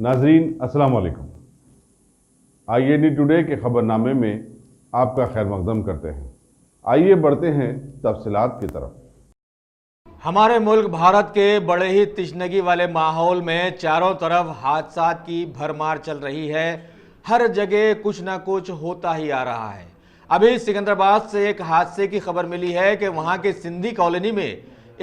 नाजरीन अस्सलाम वालेकुम। IAD टुडे के खबरनामे में आपका खैर मकदम करते हैं। आइए बढ़ते हैं तफसीलात की तरफ। हमारे मुल्क भारत के बड़े ही तशनगी वाले माहौल में चारों तरफ हादसात की भरमार चल रही है। हर जगह कुछ ना कुछ होता ही आ रहा है। अभी सिकंदराबाद से एक हादसे की खबर मिली है कि वहां के सिंधी कॉलोनी में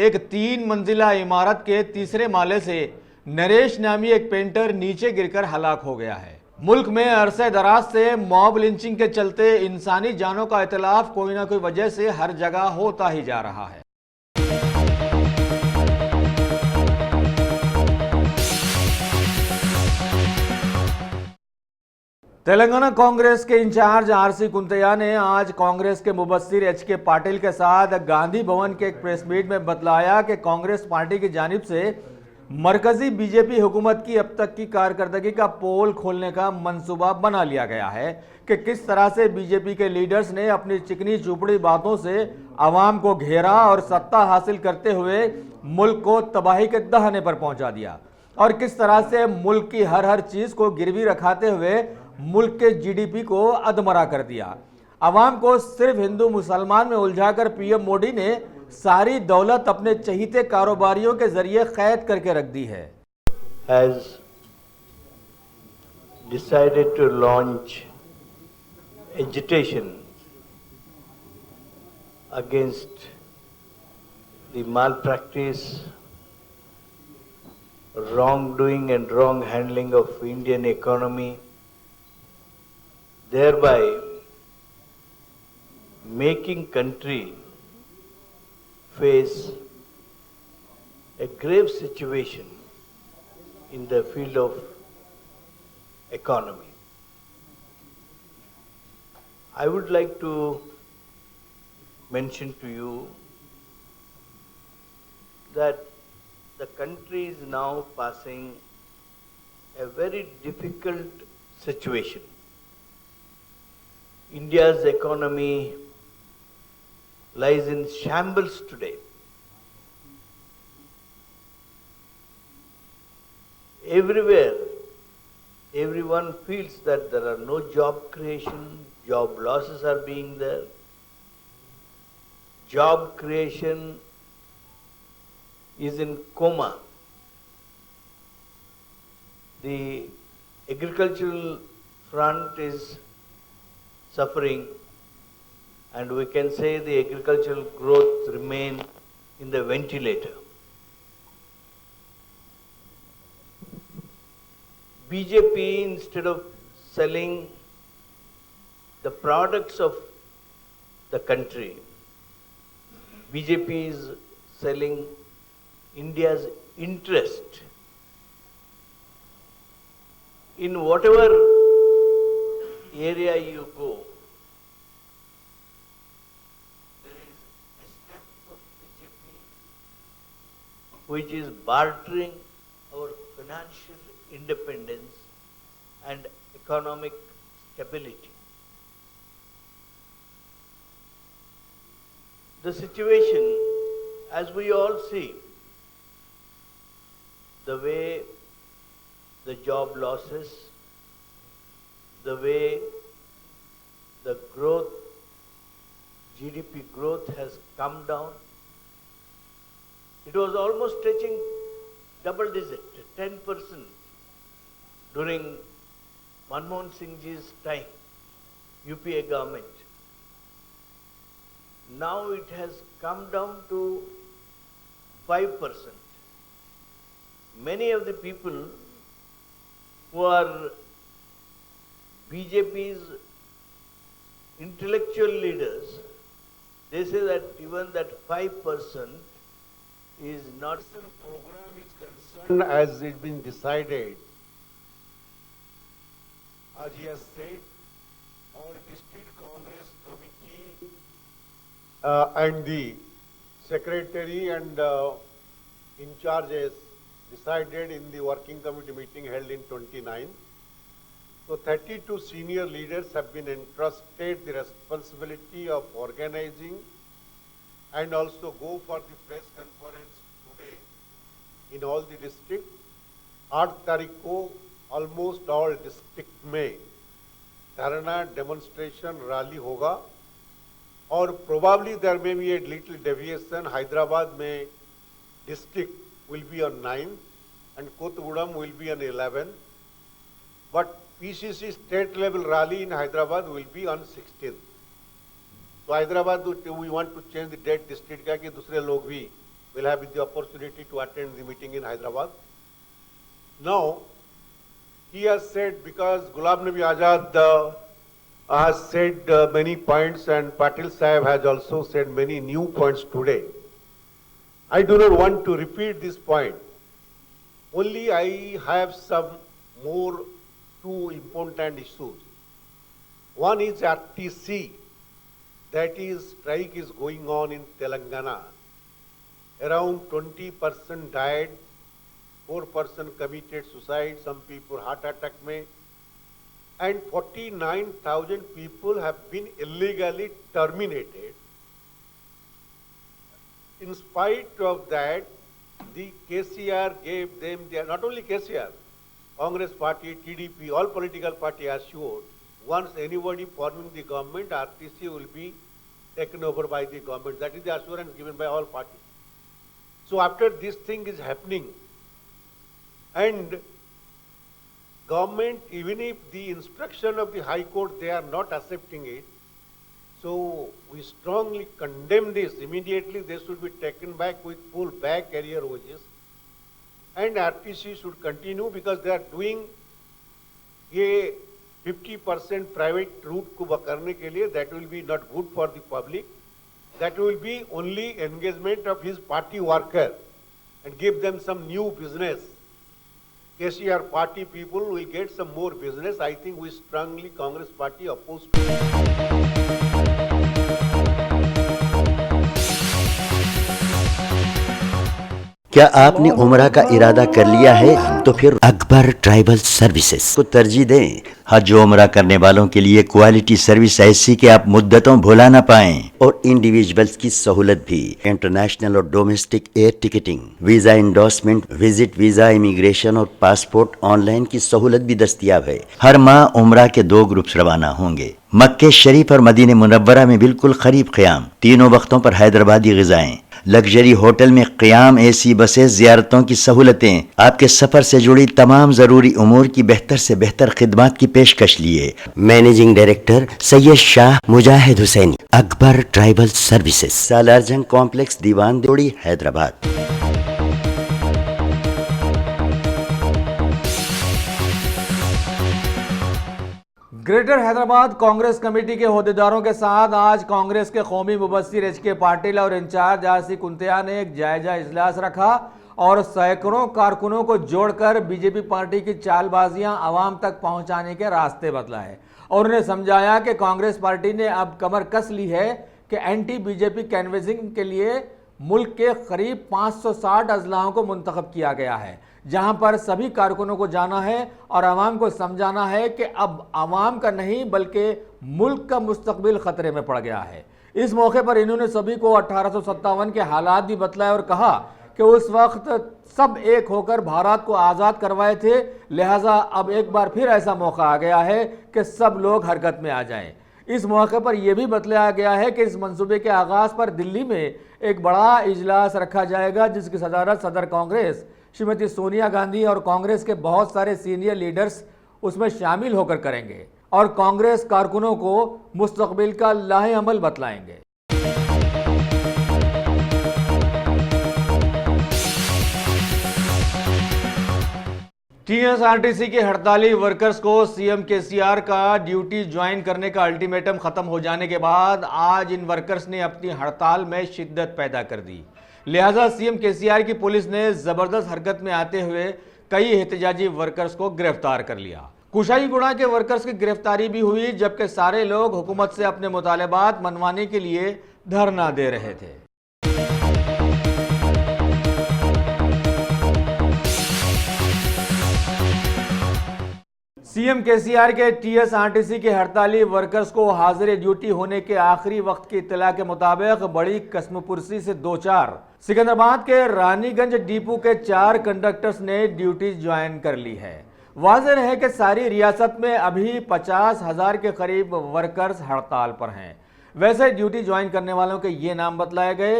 एक 3 मंजिला इमारत के तीसरे माले से नरेश नामी एक पेंटर नीचे गिरकर हलाक हो गया है। मुल्क में अरसे दराज से मॉब लिंचिंग के चलते इंसानी जानों का इतलाफ कोई ना कोई वजह से हर जगह होता ही जा रहा है। तेलंगाना कांग्रेस के इंचार्ज आरसी कुंतैया ने आज कांग्रेस के मुबस्सिर HK पाटिल के साथ गांधी भवन के एक प्रेस मीट में बतलाया कि कांग्रेस पार्टी की जानिब से मरकजी बीजेपी हुकूमत की अब तक की कारकर्दगी का पोल खोलने का मंसूबा बना लिया गया है कि किस तरह से बीजेपी के लीडर्स ने अपनी चिकनी चुपड़ी बातों से आवाम को घेरा और सत्ता हासिल करते हुए मुल्क को तबाही के दहाने पर पहुंचा दिया और किस तरह से मुल्क की हर चीज को गिरवी रखाते हुए मुल्क के GDP को अधमरा कर दिया। अवाम को सिर्फ हिंदू मुसलमान में उलझाकर PM मोदी ने सारी दौलत अपने चहीते कारोबारियों के जरिए कैद करके रख दी है। Has decided to launch agitation against the malpractice, wrongdoing and wrong handling of Indian economy, thereby making country face a grave situation in the field of economy. I would like to mention to you that the country is now passing a very difficult situation. India's economy lies in shambles today. Everywhere, everyone feels that there are no job creation, job losses are being there. Job creation is in coma. The agricultural front is suffering, and we can say the agricultural growth remain in the ventilator. BJP, instead of selling the products of the country, BJP is selling India's interest. In whatever area you go, there is a step of BJP which is bartering our financial independence and economic stability. The situation, as we all see, the way the job losses, the way the growth, GDP growth has come down. It was almost touching double digit, 10% during Manmohan Singh ji's time, UPA government. Now it has come down to 5%. Many of the people who are BJP's intellectual leaders, they say that even that 5% is not. Program is concerned as it's been decided, as he has said, our district Congress committee and the secretary and in charges decided in the working committee meeting held in 29. So 32 senior leaders have been entrusted the responsibility of organizing and also go for the press conference today in all the districts. 8 तारीख को almost all district में धरना demonstration rally होगा और probably there may be a little deviation. Hyderabad में district will be on 9th and Kottagudam will be on 11th. But PCC state level rally in Hyderabad will be on 16th. So Hyderabad we want to change the date district का कि दूसरे लोग भी will have the opportunity to attend the meeting in Hyderabad. Now he has said, because Ghulam Nabi Azad has said many points and Patil Sahib has also said many new points today. I do not want to repeat this point. Only I have some more two important issues. One is RTC, that is strike is going on in Telangana. Around 20% died, 4% committed suicide, some people heart attack mein, and 49,000 people have been illegally terminated. In spite of that, the KCR gave them, not only KCR, Congress party, TDP, all political party assured, once anybody forming the government, RTC will be taken over by the government. That is the assurance given by all parties. So after this thing is happening, and government, even if the instruction of the High Court, they are not accepting it, so we strongly condemn this. Immediately they should be taken back with full back carrier wages. And RTC should continue because they are doing a 50% private route को करने के लिए, that will be not good for the public. That will be only engagement of his party worker and give them some new business. KCR party people will get some more business. I think we strongly, Congress party, oppose to it. क्या आपने उम्रा का इरादा कर लिया है तो फिर अकबर ट्राइबल सर्विसेज को तरजीह दें. हज उम्रा करने वालों के लिए क्वालिटी सर्विस ऐसी कि आप मुद्दतों भुला ना पाएं, और इंडिविजुअल्स की सहूलत भी. इंटरनेशनल और domestic air ticketing, visa endorsement, visit visa, immigration और पासपोर्ट ऑनलाइन की सहूलत भी दस्तयाब है. हर माह उम्रा के 2 ग्रुप्स रवाना होंगे. मक्के शरीफ और मदीने मुनव्वरा में बिल्कुल करीब क़याम, तीनों वक्तों पर हैदराबादी ग़िज़ाएं, लग्जरी होटल में क़याम, एसी बसें, ज़ियारतों की सहूलतें, आपके सफ़र से जुड़ी तमाम ज़रूरी उमूर की बेहतर से बेहतर खिदमात की पेशकश लिए. Managing director Syed Shah Mujahid Hussaini, Akbar tribal services, Salarjung complex, Diwan Deodi, Hyderabad. Greater Hyderabad Congress committee के होद्देदारों के साथ आज कांग्रेस के कौमी मुबस्सिर एच.के. पाटिल और इंचार्ज आर.सी. कुंतिया ने एक जायजा इजलास रखा और सैकड़ों कारकुनों को जोड़कर बीजेपी पार्टी की चालबाजियां आवाम तक पहुंचाने के रास्ते बतलाए और उन्हें समझाया कि कांग्रेस पार्टी ने अब कमर कस ली है कि एंटी बीजेपी कैनवेसिंग के लिए मुल्क के करीब 560 अजलाओं को मुंतखब किया गया है, जहां पर सभी कारकुनों को जाना है और आवाम को समझाना है कि अब आवाम का नहीं बल्कि मुल्क का मुस्तकबिल खतरे में पड़ गया है. इस मौके पर इन्होंने सभी को 1857 के हालात भी बतलाए और कहा कि उस वक्त सब एक होकर भारत को आज़ाद करवाए थे, लिहाजा अब एक बार फिर ऐसा मौका आ गया है कि सब लोग हरकत में आ जाएं. इस मौके पर यह भी बतलाया गया है कि इस मंसूबे के आगाज़ पर दिल्ली में एक बड़ा इजलास रखा जाएगा, जिसकी सदारत सदर कांग्रेस श्रीमती सोनिया गांधी और कांग्रेस के बहुत सारे सीनियर लीडर्स उसमें शामिल होकर करेंगे और कांग्रेस कारकुनों को मुस्तकबिल का लाहे अमल बतलाएंगे. टीएसआरटीसी के हड़ताली वर्कर्स को सीएम केसीआर का ड्यूटी ज्वाइन करने का अल्टीमेटम खत्म हो जाने के बाद आज इन वर्कर्स ने अपनी हड़ताल में शिद्दत पैदा कर दी. लिहाजा सीएम केसीआर की पुलिस ने जबरदस्त हरकत में आते हुए कई एहतजाजी वर्कर्स को गिरफ्तार कर लिया. कुशाईगुड़ा के वर्कर्स की गिरफ्तारी भी हुई, जबकि सारे लोग हुकूमत से अपने मुतालबात मनवाने के लिए धरना दे रहे थे. सीएम केसीआर के टीएसआरटीसी के हड़ताली वर्कर्स को हाजिर ड्यूटी होने के आखिरी वक्त की इत्तला के मुताबिक बड़ी कस्मपुरसी से 2-4 सिकंदराबाद के रानीगंज डिपो के 4 कंडक्टर्स ने ड्यूटी ज्वाइन कर ली है. वाज़ेह है कि सारी रियासत में अभी 50,000 के करीब वर्कर्स हड़ताल पर हैं। वैसे ड्यूटी ज्वाइन करने वालों के ये नाम बतलाए गए: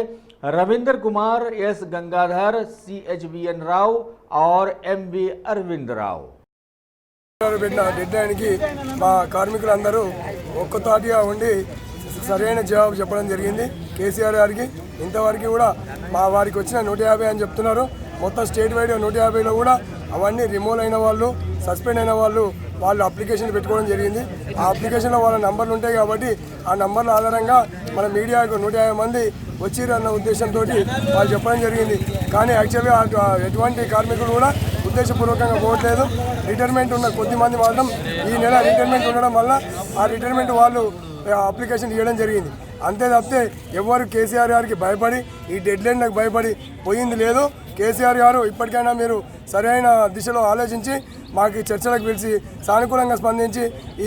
रविंद्र कुमार, एस गंगाधर, CHBN राव और MV अरविंद राव। డెడ్లైన్కి మా కార్మికులందరూ ఒక్కతాటిగా ఉండి సరైన జవాబు చెప్పడం జరిగింది కేసీఆర్ గారికి. ఇంతవరకు కూడా మా వారికి వచ్చిన 150 అని చెప్తున్నారు. మొత్తం స్టేట్ వైడ్ 150లో కూడా అవన్నీ రిమూవ్ అయిన వాళ్ళు, సస్పెండ్ అయిన వాళ్ళు అప్లికేషన్ పెట్టుకోవడం జరిగింది. ఆ అప్లికేషన్లో వాళ్ళ నంబర్లు ఉంటాయి కాబట్టి ఆ నంబర్ల ఆధారంగా మన మీడియాకు 150 మంది వచ్చిరన్న ఉద్దేశంతో వాళ్ళు చెప్పడం జరిగింది. కానీ యాక్చువల్గా ఎటువంటి కార్మికులు కూడా ఉద్దేశపూర్వకంగా పోవట్లేదు. రిటైర్మెంట్ ఉన్న కొద్ది మంది మాత్రం ఈ నెల రిటైర్మెంట్ ఉండడం వల్ల ఆ రిటైర్మెంట్ వాళ్ళు అప్లికేషన్ ఇవ్వడం జరిగింది. అంతే తప్పితే ఎవరు కేసీఆర్ గారికి భయపడి ఈ డెడ్లైన్లకు భయపడి పోయింది లేదు. కేసీఆర్ గారు ఇప్పటికైనా మీరు సరైన దిశలో ఆలోచించి మాకు చర్చలకు పిలిచి సానుకూలంగా స్పందించి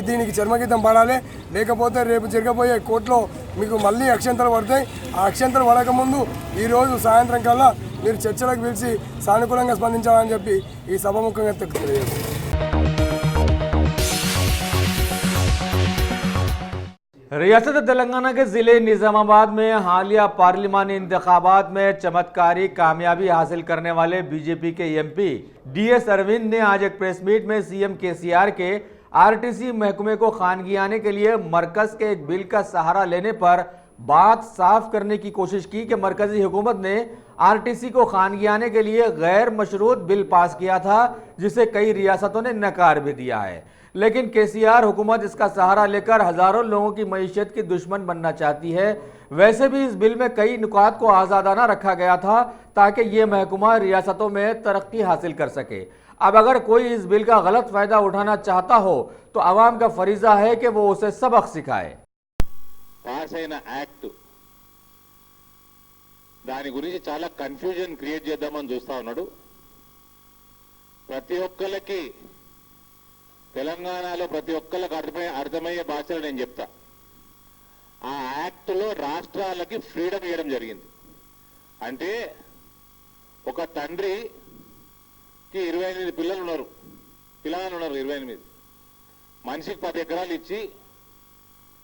దీనికి చర్మగీతం పడాలి. లేకపోతే రేపు జరగబోయే కోర్టులో మీకు మళ్ళీ అక్షంతలు పడతాయి. ఆ అక్షంతలు పడకముందు ఈరోజు సాయంత్రం కల్లా మీరు చర్చలకు పిలిచి సానుకూలంగా స్పందించాలని చెప్పి ఈ సభముఖంగా తెలియజేస్తారు. रियासत तेलंगाना के ज़िले निज़ामाबाद में हालिया पार्लिमानी इंतखाबात में चमत्कारी कामयाबी हासिल करने वाले बीजेपी के MP DS अरविंद ने आज एक प्रेस मीट में CM KCR के RTC महकमे को खानगियाने के लिए मरकज के एक बिल का सहारा लेने पर बात साफ करने की कोशिश की कि मरकजी हुकूमत ने RTC को खानगियाने के लिए गैर मशरूत बिल पास किया था, जिसे कई रियासतों ने नकार भी दिया है। लेकिन KCR हुकूमत इसका सहारा लेकर हजारों लोगों की मईशत की दुश्मन बनना चाहती है। वैसे भी इस बिल में कई नुकात को आज़ादाना रखा गया था ताकि ये महकमा रियासतों में तरक्की हासिल कर सके। अब अगर कोई इस बिल का गलत फ़ायदा उठाना चाहता हो तो आवाम का फरीज़ा है कि वो उसे सबक सिखाए। పాస్ అయిన యాక్ట్ దాని గురించి చాలా కన్ఫ్యూజన్ క్రియేట్ చేద్దామని చూస్తా ఉన్నాడు. ప్రతి ఒక్కరికి తెలంగాణలో ప్రతి ఒక్కరికి అర్థమయ్యే భాషలో నేను చెప్తా. ఆ యాక్ట్ లో రాష్ట్రాలకి ఫ్రీడమ్ ఇవ్వడం జరిగింది. అంటే ఒక తండ్రికి 28 పిల్లలు ఉన్నారు, 28 మనిషికి 10 ఎకరాలు ఇచ్చి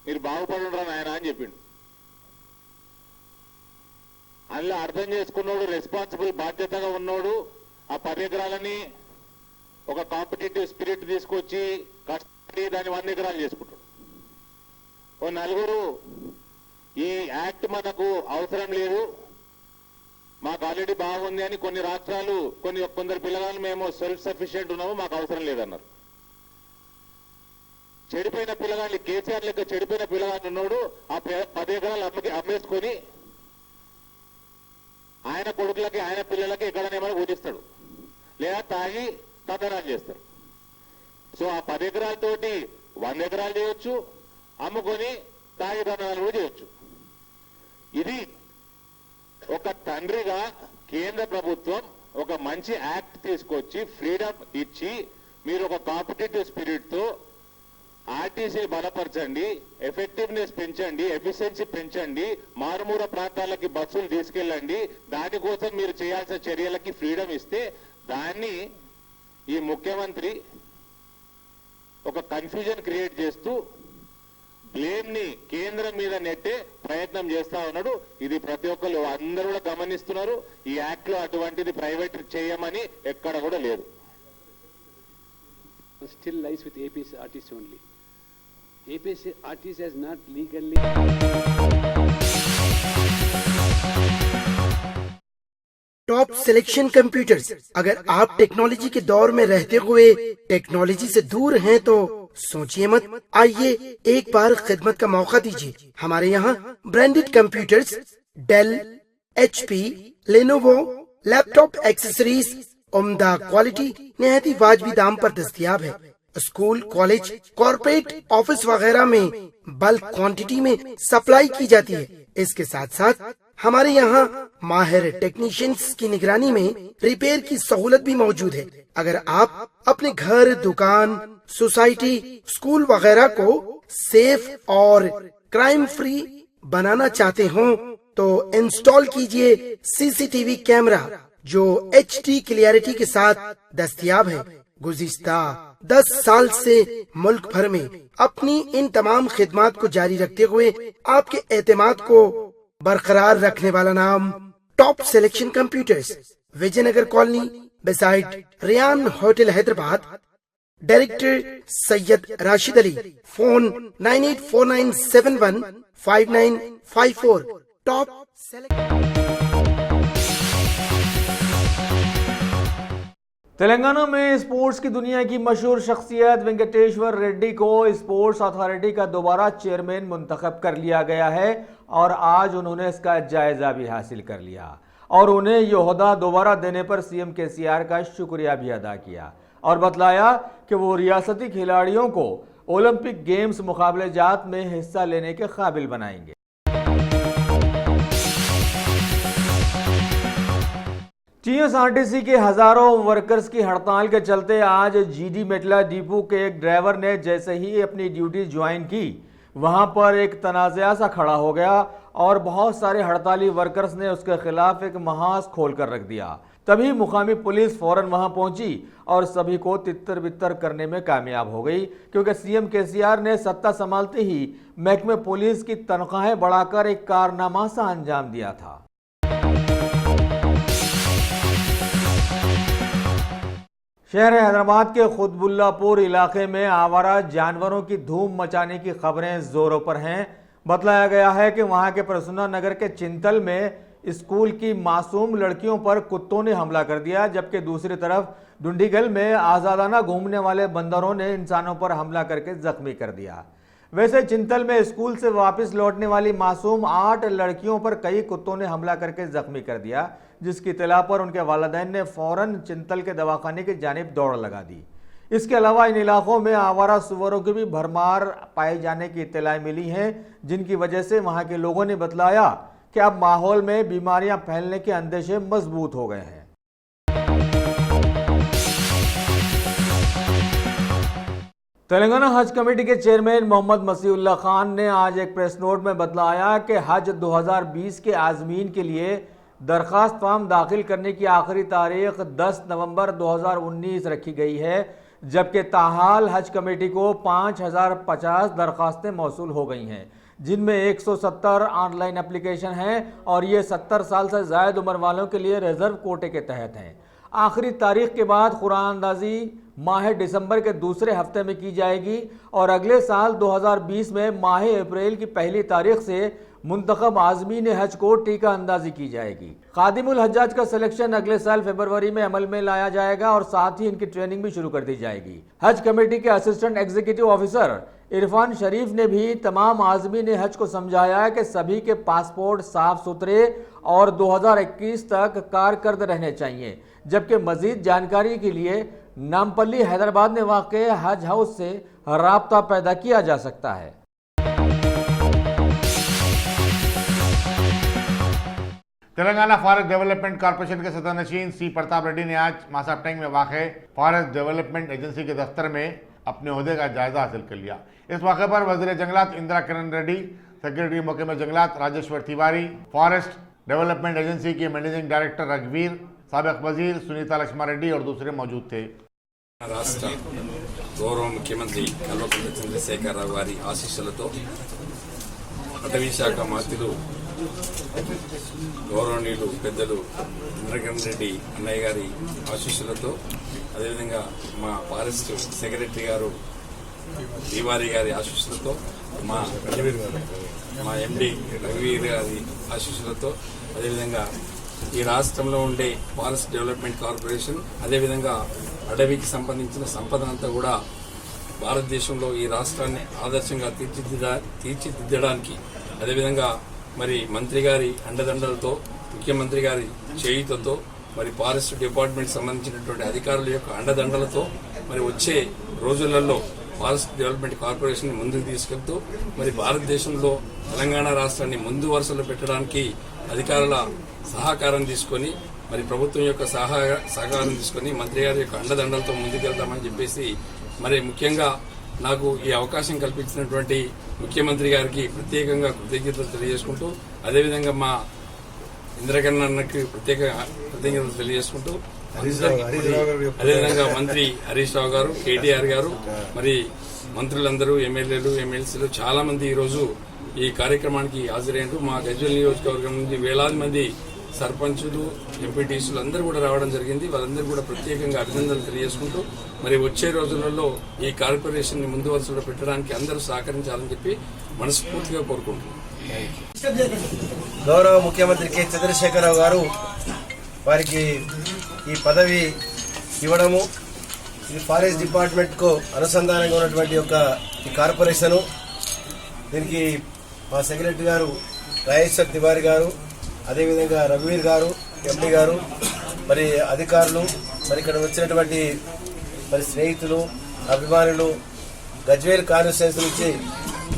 మీరు బాగుపడుండ్రా నాయన అని చెప్పిండు. అందులో అర్థం చేసుకున్నాడు, రెస్పాన్సిబుల్ బాధ్యతగా ఉన్నాడు. ఆ 10 ఎకరాలని ఒక కాంపిటేటివ్ స్పిరిట్ తీసుకొచ్చి కష్టపడి దాన్ని 100 ఎకరాలు చేసుకుంటాడు. ఓ నలుగురు ఈ యాక్ట్ మనకు అవసరం లేదు, మాకు ఆల్రెడీ బాగుంది అని కొన్ని రాష్ట్రాలు కొందరు పిల్లగాళ్ళు మేము సెల్ఫ్ సఫిషియెంట్ ఉన్నాము, మాకు అవసరం లేదన్నారు. చెడిపోయిన పిల్లగాళ్ళు కేసీఆర్ లెక్క చెడిపోయిన పిల్లగాళ్ళు ఉన్నాడు. ఆ 10 ఎకరాలు అమ్మేసుకొని ఆయన కొడుకులకి ఆయన పిల్లలకి ఎక్కడనేమైనా ఊటిస్తాడు, లేదా తాగి తందనాలు చేస్తారు. సో ఆ 10 ఎకరాలతోటి 100 ఎకరాలు చేయొచ్చు, అమ్ముకొని తాగి తందనాలు కూడా చేయొచ్చు. ఇది ఒక తండ్రిగా కేంద్ర ప్రభుత్వం ఒక మంచి యాక్ట్ తీసుకొచ్చి ఫ్రీడమ్ ఇచ్చి మీరు ఒక కాంపిటేటివ్ స్పిరిట్ తో ఆర్టీసీ బలపరచండి, ఎఫెక్టివ్నెస్ పెంచండి, ఎఫిషియన్సీ పెంచండి, మారుమూల ప్రాంతాలకి బస్సులు తీసుకెళ్ళండి, దానికోసం మీరు చేయాల్సిన చర్యలకి ఫ్రీడమ్ ఇస్తే దాన్ని ఈ ముఖ్యమంత్రి ఒక కన్ఫ్యూజన్ క్రియేట్ చేస్తూ బ్లేమ్ ని కేంద్రం మీద నెట్టే ప్రయత్నం చేస్తా ఉన్నాడు. ఇది ప్రతి ఒక్కరు అందరూ కూడా గమనిస్తున్నారు. ఈ యాక్ట్ లో అటువంటిది ప్రైవేట్ చేయమని ఎక్కడ కూడా లేదు. Still lies with APSRTC only. APSRTC has not legally. Top selection computers. अगर आप टेक्नोलॉजी के दौर में रहते हुए टेक्नोलॉजी से दूर हैं तो सोचिए मत, आइए एक बार खिदमत का मौका दीजिए। हमारे यहाँ branded computers Dell, HP, Lenovo, laptop accessories उम्दा क्वालिटी निहायती वाजबी दाम पर दस्तयाब है। स्कूल, कॉलेज, कॉर्पोरेट, ऑफिस वगैरह में बल्क क्वांटिटी में सप्लाई की जाती है। इसके साथ साथ हमारे यहाँ माहिर टेक्नीशियंस की निगरानी में रिपेयर की सहूलत भी मौजूद है। अगर आप अपने घर, दुकान, सोसाइटी, स्कूल वगैरह को सेफ और क्राइम फ्री बनाना चाहते हो तो इंस्टॉल कीजिए CCTV कैमरा जो HD क्लियरिटी के साथ दस्तयाब है। गुज़िश्ता 10 साल से मुल्क भर में अपनी इन तमाम खिदमात को जारी रखते हुए आपके एतमाद को बरकरार रखने वाला नाम top selection computers, Vijayanagar colony beside Riyan hotel Hyderabad. Director Syed Rashid Ali. Phone 9849715954। Top Telangana में स्पोर्ट्स की दुनिया की मशहूर शख्सियत वेंकटेश्वर रेड्डी को स्पोर्ट्स अथॉरिटी का दोबारा चेयरमैन मुंतखब कर लिया गया है और आज उन्होंने इसका जायजा भी हासिल कर लिया और उन्हें यह ओहदा दोबारा देने पर सीएम केसीआर का शुक्रिया भी अदा किया और बतलाया कि वो रियासती खिलाड़ियों को ओलंपिक गेम्स मुकाबलेजात में हिस्सा लेने के काबिल बनाएंगे। टीएसआरटीसी के हजारों वर्कर्स की हड़ताल के चलते आज जीडी मेटला डिपो के एक ड्राइवर ने जैसे ही अपनी ड्यूटी ज्वाइन की वहां पर एक तनाज़ा सा खड़ा हो गया और बहुत सारे हड़ताली वर्कर्स ने उसके खिलाफ एक महाज खोल कर रख दिया। तभी मुकामी पुलिस फौरन वहां पहुंची और सभी को तितर बितर करने में कामयाब हो गई, क्योंकि सीएम केसीआर ने सत्ता संभालते ही महकमे पुलिस की तनख्वाहें बढ़ाकर एक कारनामा सा अंजाम दिया था। शहर हैदराबाद के खुतबुल्लापुर इलाके में आवारा जानवरों की धूम मचाने की खबरें जोरों पर हैं। बतलाया गया है कि वहां के प्रसूना नगर के चिंतल में स्कूल की मासूम लड़कियों पर कुत्तों ने हमला कर दिया, जबकि दूसरी तरफ डुंडीगल में आज़ादाना घूमने वाले बंदरों ने इंसानों पर हमला करके जख्मी कर दिया। वैसे चिंतल में स्कूल से वापस लौटने वाली मासूम 8 लड़कियों पर कई कुत्तों ने हमला करके जख्मी कर दिया, जिसकी इत्तला पर उनके वालिदैन ने फौरन चिंतल के दवाखाने की जानिब दौड़ लगा दी। इसके अलावा इन इलाकों में आवारा सुअरों की भी भरमार पाए जाने की इत्तलाएं मिली हैं, जिनकी वजह से वहां के लोगों ने बतलाया कि अब माहौल में बीमारियां फैलने के अंदेशे मजबूत हो गए हैं। तेलंगाना हज कमेटी के चेयरमैन मोहम्मद मसीहुल्लाह खान ने आज एक प्रेस नोट में बतलाया कि हज 2020 के आज़मीन के लिए दरख्वास्त फॉर्म दाखिल करने की आखिरी तारीख 10 नवंबर 2019 रखी गई है, जबकि ताहाल हज कमेटी को 5050 दरख्वास्तें मौसूल हो गई हैं, जिनमें 170 ऑनलाइन एप्लीकेशन हैं और ये 70 साल से ज़ायद उम्र वालों के लिए रिजर्व कोटे के तहत हैं। आखिरी तारीख के बाद कुरान अंदाजी माह दिसंबर के दूसरे हफ्ते में की जाएगी और अगले साल 2020 में माह अप्रैल की पहली तारीख से मुंतखब आज़मीन हज को टीका अंदाजी की जाएगी। खादिमुल हज्जाज का सिलेक्शन अगले साल फरवरी में अमल में लाया जाएगा और साथ ही इनकी ट्रेनिंग भी शुरू कर दी जाएगी। हज कमेटी के असिस्टेंट एग्जीक्यूटिव ऑफिसर इरफान शरीफ ने भी तमाम आज़मीन हज को समझाया कि सभी के पासपोर्ट साफ सुथरे और 2021 तक कारकर्द रहने चाहिए, जबकि मजीद जानकारी के लिए नामपल्ली हैदराबाद में वाक़े हज हाउस से राब्ता पैदा किया जा सकता है। तेलंगाना फॉरेस्ट डेवलपमेंट कॉर्पोरेशन के सदर नशीन सी प्रताप रेड्डी ने आज मासापटेंग में वाक़े फॉरेस्ट डेवलपमेंट एजेंसी के दफ्तर में अपने ओहदे का जायजा हासिल कर लिया। इस मौके पर वज़ीर जंगलात इंदिरा किरण रेड्डी, सेक्रेटरी महकमा जंगलात Rajeshwar Tiwari, forest development agency के मैनेजिंग डायरेक्टर रघुवीर, साबिक वजीर सुनीता लक्ष्मण रेड्डी और दूसरे मौजूद थे। రాష్ట్ర గౌరవ ముఖ్యమంత్రి కల్వకుంట్ల చంద్రశేఖరరావు గారి ఆశీస్సులతో అటవీ శాఖ మంత్రులు గౌరవనీయులు పెద్దలు ఇంద్రకరణ్ రెడ్డి అన్నయ్య గారి ఆశీస్సులతో అదేవిధంగా మా ఫారెస్ట్ సెక్రటరీ గారు తివారీ గారి ఆశీస్సులతో మా ఎండి రఘువీర్ గారి ఆశీస్సులతో అదేవిధంగా ఈ రాష్ట్రంలో ఉండే ఫారెస్ట్ డెవలప్మెంట్ కార్పొరేషన్ అదేవిధంగా అడవికి సంబంధించిన సంపదనంతా కూడా భారతదేశంలో ఈ రాష్ట్రాన్ని ఆదర్శంగా తీర్చిదిద్దడానికి అదేవిధంగా మరి మంత్రి గారి అండదండలతో ముఖ్యమంత్రి గారి చేయుతతో మరి ఫారెస్ట్ డిపార్ట్మెంట్ సంబంధించినటువంటి అధికారుల యొక్క అండదండలతో మరి వచ్చే రోజులలో ఫారెస్ట్ డెవలప్మెంట్ కార్పొరేషన్ ముందుకు తీసుకెళ్తూ మరి భారతదేశంలో తెలంగాణ రాష్ట్రాన్ని ముందు వరుసలో పెట్టడానికి అధికారుల సహకారం తీసుకొని మరి ప్రభుత్వం యొక్క సహకారం తీసుకొని మంత్రి గారి యొక్క అండదండలతో ముందుకెళ్తామని చెప్పేసి మరి ముఖ్యంగా నాకు ఈ అవకాశం కల్పించినటువంటి ముఖ్యమంత్రి గారికి ప్రత్యేకంగా కృతజ్ఞతలు తెలియజేసుకుంటూ అదేవిధంగా మా ఇంద్రకరణ్ అన్నకి ప్రత్యేక కృతజ్ఞతలు తెలియజేసుకుంటూ అదేవిధంగా మంత్రి హరీష్ రావు గారు, కేటీఆర్ గారు, మరి మంత్రులందరూ, ఎమ్మెల్యేలు, ఎమ్మెల్సీలు చాలా మంది ఈరోజు ఈ కార్యక్రమానికి హాజరైనరు. మా గజ్వేల్ నియోజకవర్గం నుంచి వేలాది మంది సర్పంచులు, ఎంపీటీసీలు అందరూ కూడా రావడం జరిగింది. వాళ్ళందరూ కూడా ప్రత్యేకంగా అభినందనలు తెలియజేసుకుంటూ మరి వచ్చే రోజులలో ఈ కార్పొరేషన్ ని ముందు వరుసలో పెట్టడానికి అందరూ సహకరించాలని చెప్పి మనస్ఫూర్తిగా కోరుకుంటున్నాం. గౌరవ ముఖ్యమంత్రి కె చంద్రశేఖరరావు గారు వారికి ఈ పదవి ఇవ్వడము, ఇది ఫారెస్ట్ డిపార్ట్మెంట్ కు అనుసంధానంగా ఉన్నటువంటి ఈ కార్పొరేషను, దీనికి మా సెక్రటరీ గారు రాజేశ్వర్ తివారి గారు, అదేవిధంగా రఘువీర్ గారు, ఎంపీ గారు, మరి అధికారులు, మరి ఇక్కడ వచ్చినటువంటి మరి స్నేహితులు, అభిమానులు, గజ్వేల్ కాన్స్టిట్యుయెన్సీ నుంచి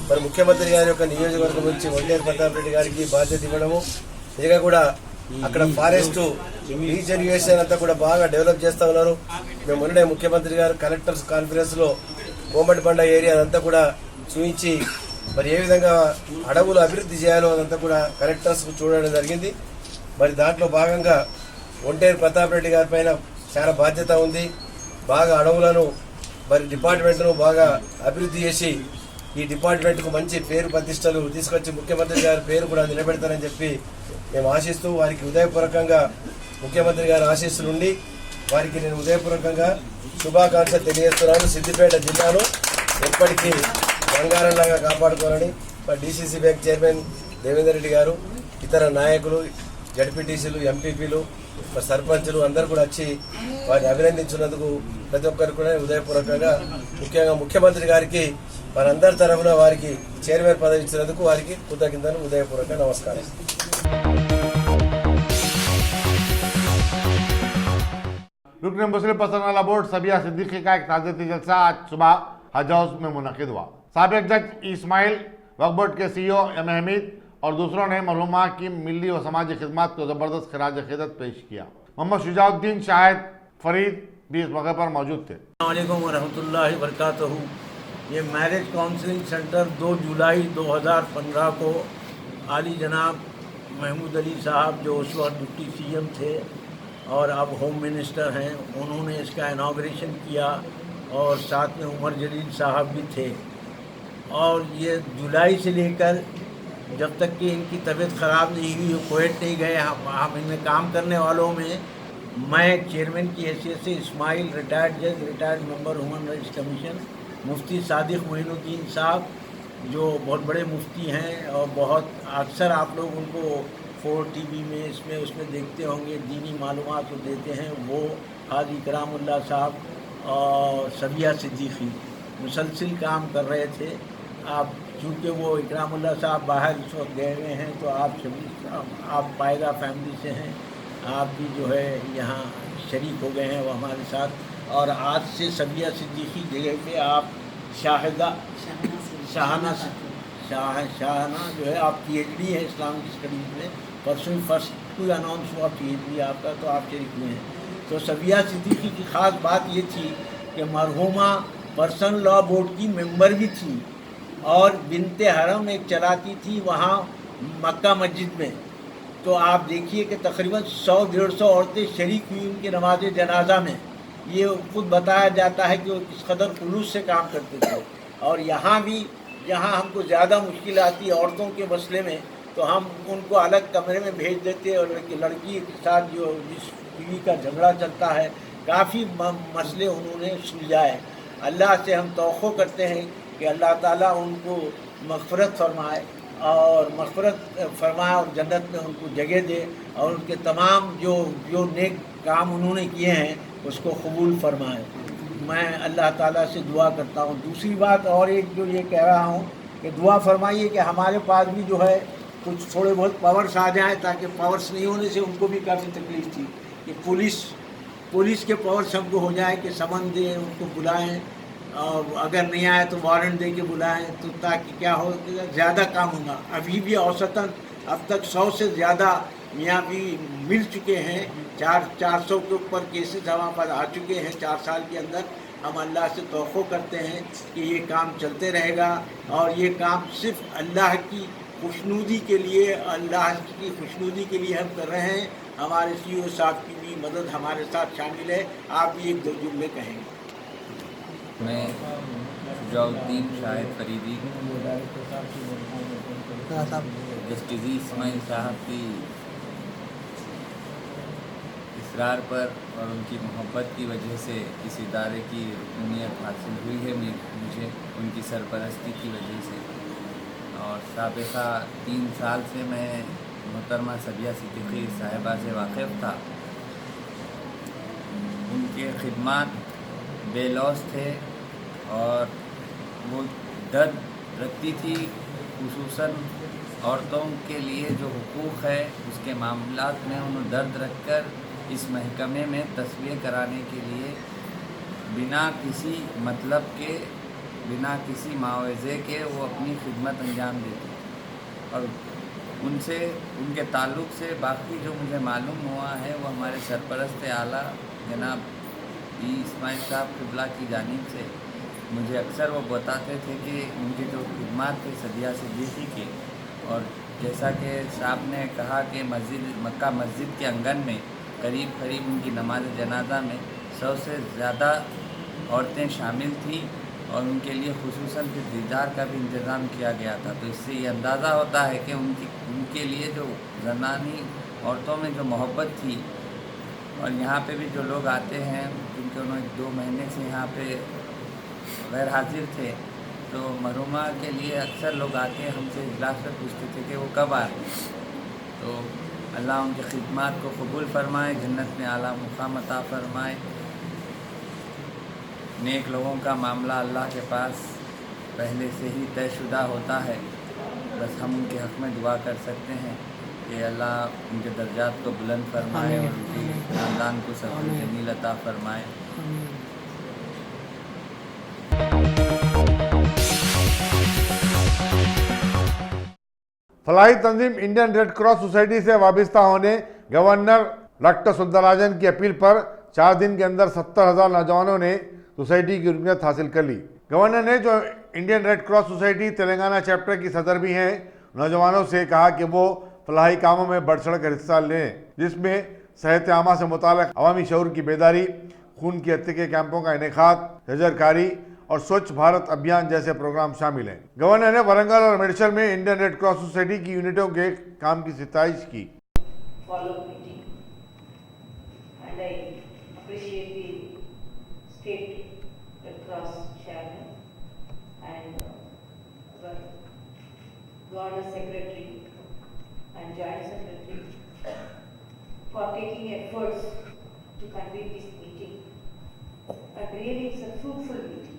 మరి ముఖ్యమంత్రి గారి యొక్క నియోజకవర్గం నుంచి ఒంటేరు ప్రతాప్ రెడ్డి గారికి బాధ్యత ఇవ్వడము, నిజంగా కూడా అక్కడ ఫారెస్ట్ రీజర్వేషన్ అంతా కూడా బాగా డెవలప్ చేస్తా ఉన్నారు. మేము మొన్ననే ముఖ్యమంత్రి గారు కలెక్టర్స్ కాన్ఫరెన్స్ లో కోమటిబండ ఏరియా అంతా కూడా చూపించి మరి ఏ విధంగా అడవులు అభివృద్ధి చేయాలో అదంతా కూడా కలెక్టర్స్ చూడడం జరిగింది. మరి దాంట్లో భాగంగా ఒంటేరు ప్రతాప్ రెడ్డి గారి పైన చాలా బాధ్యత ఉంది. బాగా అడవులను మరి డిపార్ట్మెంట్ను బాగా అభివృద్ధి చేసి ఈ డిపార్ట్మెంట్కు మంచి పేరు ప్రతిష్టలు తీసుకొచ్చి ముఖ్యమంత్రి గారి పేరు కూడా నిలబెడతారని చెప్పి మేము ఆశిస్తూ వారికి ఉదయపూర్వకంగా ముఖ్యమంత్రి గారి ఆశీస్సులు ఉండి వారికి నేను ఉదయపూర్వకంగా శుభాకాంక్షలు తెలియజేస్తున్నాను. సిద్దిపేట జిల్లాను ఎప్పటికీ బంగారంలాగా కాపాడుకోవాలని మా DCC bank chairman Devender Reddy గారు, ఇతర నాయకులు, జడ్పీటీసీలు, ఎంపీపీలు, సర్పంచులు అందరూ కూడా వచ్చి వారిని అభినందించినందుకు ప్రతి ఒక్కరికి కూడా ఉదయపూర్వకంగా, ముఖ్యంగా ముఖ్యమంత్రి గారికి మనందరి తరఫున వారికి చైర్మన్ పదవి ఇచ్చినందుకు వారికి కృతజ్ఞతలు, ఉదయపూర్వక నమస్కారం. रुकन मुस्लिम पर्सनल बोर्ड सबिया सिद्दीकी का एक ताज़ियती जलसा आज सुबह हज हाउस में मुनक़िद हुआ। साबिक़ जज इस्माइल, वक्फ बोर्ड के CEO एम हमीद और दूसरों ने मरहूमा की मिली व समाजी खिदमत को ज़बरदस्त खराज अक़ीदत पेश किया। मोहम्मद शुजाउद्दीन, शाहिद फरीद भी इस मौके पर मौजूद थे। अस्सलाम वालेकुम व रहमतुल्लाहि व बरकातहू। ये मैरिज काउंसलिंग सेंटर 2 जुलाई 2015 को आली जनाब महमूद अली साहब, जो उस वक्त डिप्टी CM थे और अब होम मिनिस्टर हैं, उन्होंने इसका इनाग्रेशन किया और साथ में उमर जलील साहब भी थे। और ये जुलाई से लेकर जब तक कि इनकी तबीयत ख़राब नहीं हुई, कुवैत नहीं गए। हम इनमें काम करने वालों में मैं चेयरमैन की हैसियत से इस्माइल, रिटायर्ड जज, retired member human rights commission, Mufti Sadiq Moinuddin Sahab, जो बहुत बड़े मुफ्ती हैं और बहुत अक्सर आप लोग उनको 4 TV में इसमें उसमें देखते होंगे, दीनी मालूमात जो देते हैं, वो हाजी करामुल्लाह साहब और सबिया सिद्दीकी मुसलसिल काम कर रहे थे। आप चूँकि वो इकरामुल्लाह साहब बाहर इस वक्त गए हुए हैं, तो आप पायगा फैमिली से हैं, आप भी जो है यहाँ शरीक हो गए हैं वो हमारे साथ। और आज से सबिया सिद्दीकी जगह पे आप शाहाना जो है आप PhD है इस्लामिक स्टडीज़ में, परसों फर्स्ट को अनाउंस हुआ PhD आपका, तो आप शरीक हुए हैं। तो सबिया सिद्दीकी की ख़ास बात ये थी कि मरहूमा पर्सनल लॉ बोर्ड की मेंबर भी थी और बिनते हरम एक चलाती थी वहाँ मक्का मस्जिद में। तो आप देखिए कि तकरीबन 100-150 औरतें शरीक हुई उनके नमाज जनाजा में। ये खुद बताया जाता है कि वो किस कदर खुलूस से काम करते थे। और यहाँ भी जहाँ हमको ज़्यादा मुश्किल आती है औरतों के मसले में, तो हम उनको अलग कमरे में भेज देते और लड़की के साथ जो जिस बीवी का झगड़ा चलता है, काफ़ी मसले उन्होंने सुलझाए। अल्लाह से हम तौक़ो करते हैं कि अल्लाह ताला उनको मग़फ़िरत फरमाए और जन्नत में उनको जगह दे और उनके तमाम जो नेक काम उन्होंने किए हैं उसको कबूल फरमाए। मैं अल्लाह ताला से दुआ करता हूँ। दूसरी बात और एक जो ये कह रहा हूँ कि दुआ फरमाइए कि हमारे पास भी जो है कुछ थोड़े बहुत पावर्स आ जाएँ, ताकि पावर्स नहीं होने से उनको भी काफ़ी तकलीफ़ थी कि पुलिस के पावर्स हमको हो जाए कि समन दें, उनको बुलाएं और अगर नहीं आए तो वारंट दे के बुलाएं, तो ताकि क्या हो ज़्यादा काम होगा। अभी भी औसतन अब तक 100 से ज़्यादा मियाँ भी मिल चुके हैं। 400 के ऊपर केसेस हमारे पास आ चुके हैं 4 साल के अंदर। हम अल्लाह से तौक़ो करते हैं कि ये काम चलते रहेगा और ये काम सिर्फ अल्लाह की खुशनुदी के लिए, अल्लाह की खुशनुदी के लिए हम कर रहे हैं। हमारे CEO साहब की भी मदद हमारे साथ शामिल है। आप भी एक दो जुमले कहेंगे। मैं शुजाउद्दीन शाहिद फरीदी जस्टिस इस्माइल साहब की इसरार पर और उनकी मोहब्बत की वजह से इस इदारे की रुकनीत हासिल हुई है मुझे उनकी सरपरस्ती की वजह से। और साबिक़ा 3 साल से मैं मोहतरमा सबिया सिद्दीकी साहिबा से वाक़िफ़ था। उनके खिदमात बेलौस थे और वो दर्द रखती थी, खुसूसन औरतों के लिए जो हुकूक़ है उसके मामलात में उन्होंने दर्द रखकर इस महकमे में तस्वीर कराने के लिए बिना किसी मतलब के, बिना किसी मुआवजे के वो अपनी खिदमत अंजाम देती। और उनसे, उनके ताल्लुक़ से बाकी जो मुझे मालूम हुआ है वो हमारे सरपरस्त आला जनाब इस्माइल साहब क़िबला की जानिब से मुझे अक्सर वो बताते थे कि उनकी जो खिदमत थे सदिया सिद्दीकी की, और जैसा कि साहब ने कहा कि मक्का मस्जिद के आंगन में करीब उनकी नमाज जनाजा में 100 से ज़्यादा औरतें शामिल थीं और उनके लिए खुसूसन फिर दीदार का भी इंतज़ाम किया गया था। तो इससे ये अंदाज़ा होता है कि उनके लिए जो ज़नानी औरतों में जो मोहब्बत थी। और यहाँ पे भी जो लोग आते हैं जिनके उन्होंने 2 महीने से यहाँ पे गैर हाजिर थे, तो मरहुमा के लिए अक्सर लोग आके हमसे इजलास में पूछते थे कि वो कब आ रहे हैं। तो अल्लाह उनकी खिदमत को कबूल फरमाए, जन्नत में आला मुकाम अता फरमाए। नेक लोगों का मामला अल्लाह के पास पहले से ही तयशुदा होता है, बस हम उनके हक़ में दुआ कर सकते हैं कि अल्लाह उनके दर्जात को बुलंद फरमाए और उनके ख़ानदान को सफ़र जमील अता फरमाए। फलाही तंजीम इंडियन रेड क्रॉस सोसाइटी से वाबस्ता होने गवर्नर डॉक्टर सुंदरराजन की अपील पर 4 दिन के अंदर 70,000 नौजवानों ने सोसाइटी की रुकनीत हासिल कर ली। गवर्नर ने, जो Indian red cross society Telangana chapter की सदर भी हैं, नौजवानों से कहा कि वो फलाही कामों में बढ़ चढ़ कर हिस्सा लें, जिसमें सेहत आमा से मुताल्लिक़ अवामी शऊर की बेदारी, खून की हत्या के कैंपों का इनेकाद, हजरकारी और स्वच्छ भारत अभियान जैसे प्रोग्राम शामिल हैं। गवर्नर ने वरंगल और मेडचल में इंडियन रेड क्रॉस सोसाइटी की यूनिटों के काम की सितारिश की। for taking efforts to convene this meeting. But really it's a fruitful meeting.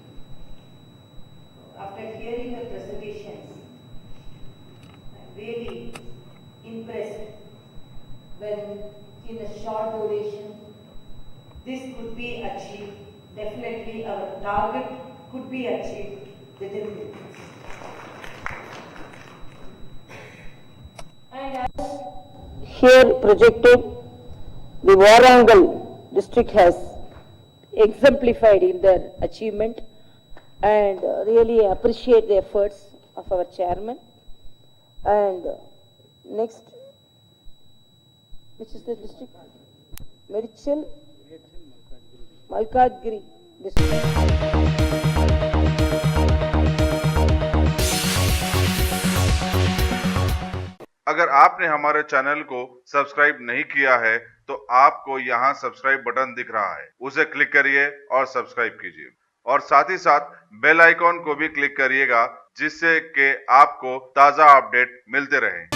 After hearing the presentations, I'm really impressed when in a short duration this could be achieved. Definitely our target could be achieved within minutes. And as here projected, the Warangal district has exemplified in their achievement, and really appreciate the efforts of our chairman. And next, which is the district? Medchal, Malkadgiri district. अगर आपने हमारे channel को subscribe नहीं किया है तो आपको यहाँ सब्सक्राइब बटन दिख रहा है, उसे क्लिक करिए और सब्सक्राइब कीजिए, और साथ ही साथ बेल आइकॉन को भी क्लिक करिएगा, जिससे कि आपको ताज़ा अपडेट मिलते रहें।